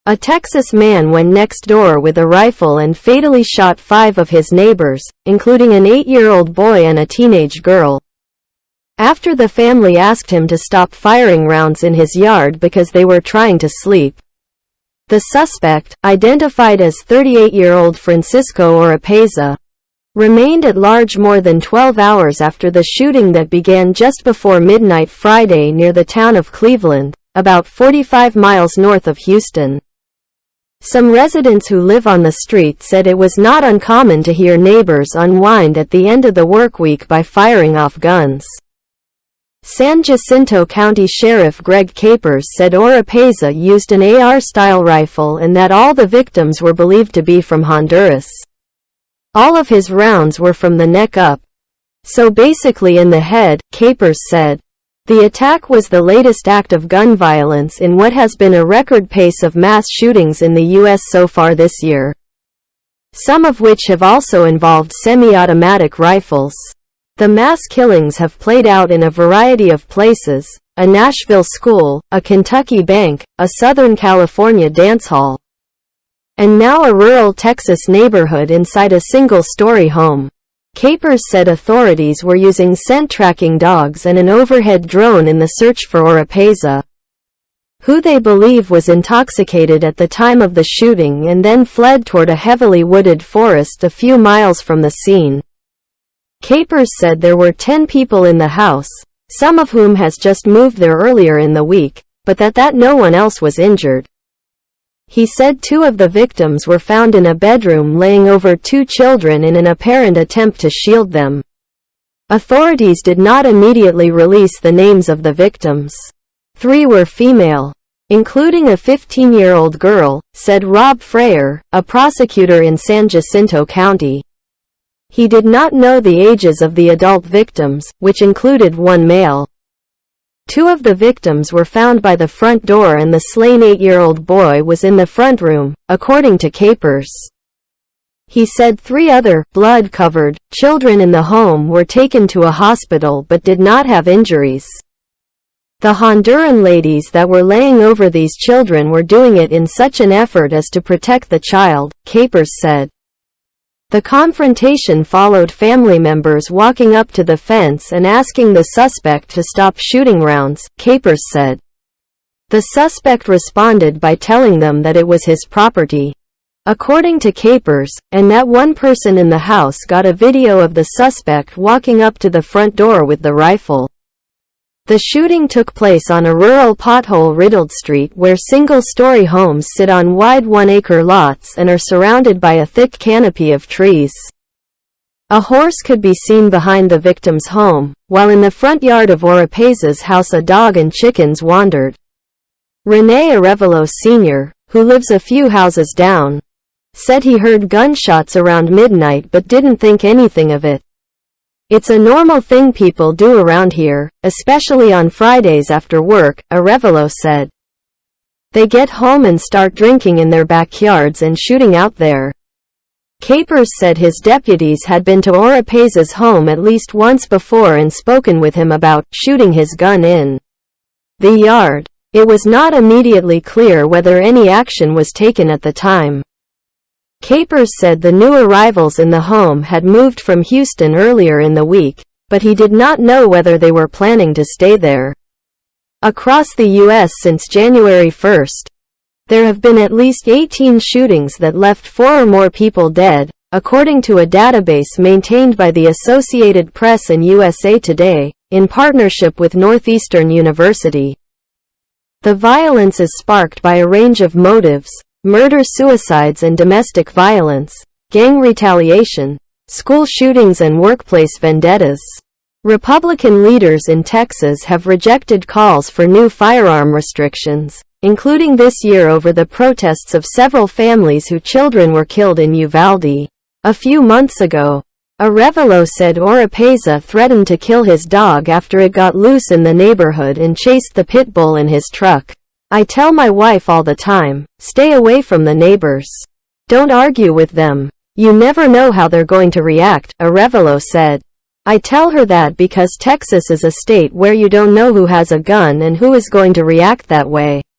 A Texas man went next door with a rifle and fatally shot 5 of his neighbors, including an 8-year-old boy and a teenage girl, after the family asked him to stop firing rounds in his yard because they were trying to sleep. The suspect, identified as 38-year-old Francisco Oropeza, remained at large more than 12 hours after the shooting that began just before midnight Friday near the town of Cleveland, about 45 miles north of Houston. Some residents who live on the street said it was not uncommon to hear neighbors unwind at the end of the work week by firing off guns. San Jacinto County Sheriff Greg Capers said Oropeza used an AR-style rifle and that all the victims were believed to be from Honduras. All of his rounds were from the neck up. So basically in the head, Capers said. The attack was the latest act of gun violence in what has been a record pace of mass shootings in the U.S. so far this year, some of which have also involved semi-automatic rifles. The mass killings have played out in a variety of places: a Nashville school, a Kentucky bank, a Southern California dance hall, and now a rural Texas neighborhood inside a single-story home. Capers said authorities were using scent-tracking dogs and an overhead drone in the search for Oropeza, who they believe was intoxicated at the time of the shooting and then fled toward a heavily wooded forest a few miles from the scene. Capers said there were 10 people in the house, some of whom has just moved there earlier in the week, but that no one else was injured. He said 2 of the victims were found in a bedroom laying over 2 children in an apparent attempt to shield them. Authorities did not immediately release the names of the victims. 3 were female, including a 15-year-old girl, said Rob Freyer, a prosecutor in San Jacinto County. He did not know the ages of the adult victims, which included 1 male. 2 of the victims were found by the front door and the slain 8-year-old boy was in the front room, according to Capers. He said 3 other, blood-covered, children in the home were taken to a hospital but did not have injuries. The Honduran ladies that were laying over these children were doing it in such an effort as to protect the child, Capers said. The confrontation followed family members walking up to the fence and asking the suspect to stop shooting rounds, Capers said. The suspect responded by telling them that it was his property, according to Capers, and that one person in the house got a video of the suspect walking up to the front door with the rifle. The shooting took place on a rural pothole-riddled street where single-story homes sit on wide 1-acre lots and are surrounded by a thick canopy of trees. A horse could be seen behind the victim's home, while in the front yard of Oropeza's house a dog and chickens wandered. Rene Arevalo Sr., who lives a few houses down, said he heard gunshots around midnight but didn't think anything of it. It's a normal thing people do around here, especially on Fridays after work, Arevalo said. They get home and start drinking in their backyards and shooting out there. Capers said his deputies had been to Oropeza's home at least once before and spoken with him about shooting his gun in the yard. It was not immediately clear whether any action was taken at the time. Capers said the new arrivals in the home had moved from Houston earlier in the week, but he did not know whether they were planning to stay there. Across the U.S. since January 1, there have been at least 18 shootings that left 4 or more people dead, according to a database maintained by the Associated Press and USA Today, in partnership with Northeastern University. The violence is sparked by a range of motives: murder-suicides and domestic violence, gang retaliation, school shootings and workplace vendettas. Republican leaders in Texas have rejected calls for new firearm restrictions, including this year over the protests of several families whose children were killed in Uvalde a few months ago. Arevalo said Oropeza threatened to kill his dog after it got loose in the neighborhood and chased the pit bull in his truck. I tell my wife all the time, stay away from the neighbors. Don't argue with them. You never know how they're going to react, Arevalo said. I tell her that because Texas is a state where you don't know who has a gun and who is going to react that way.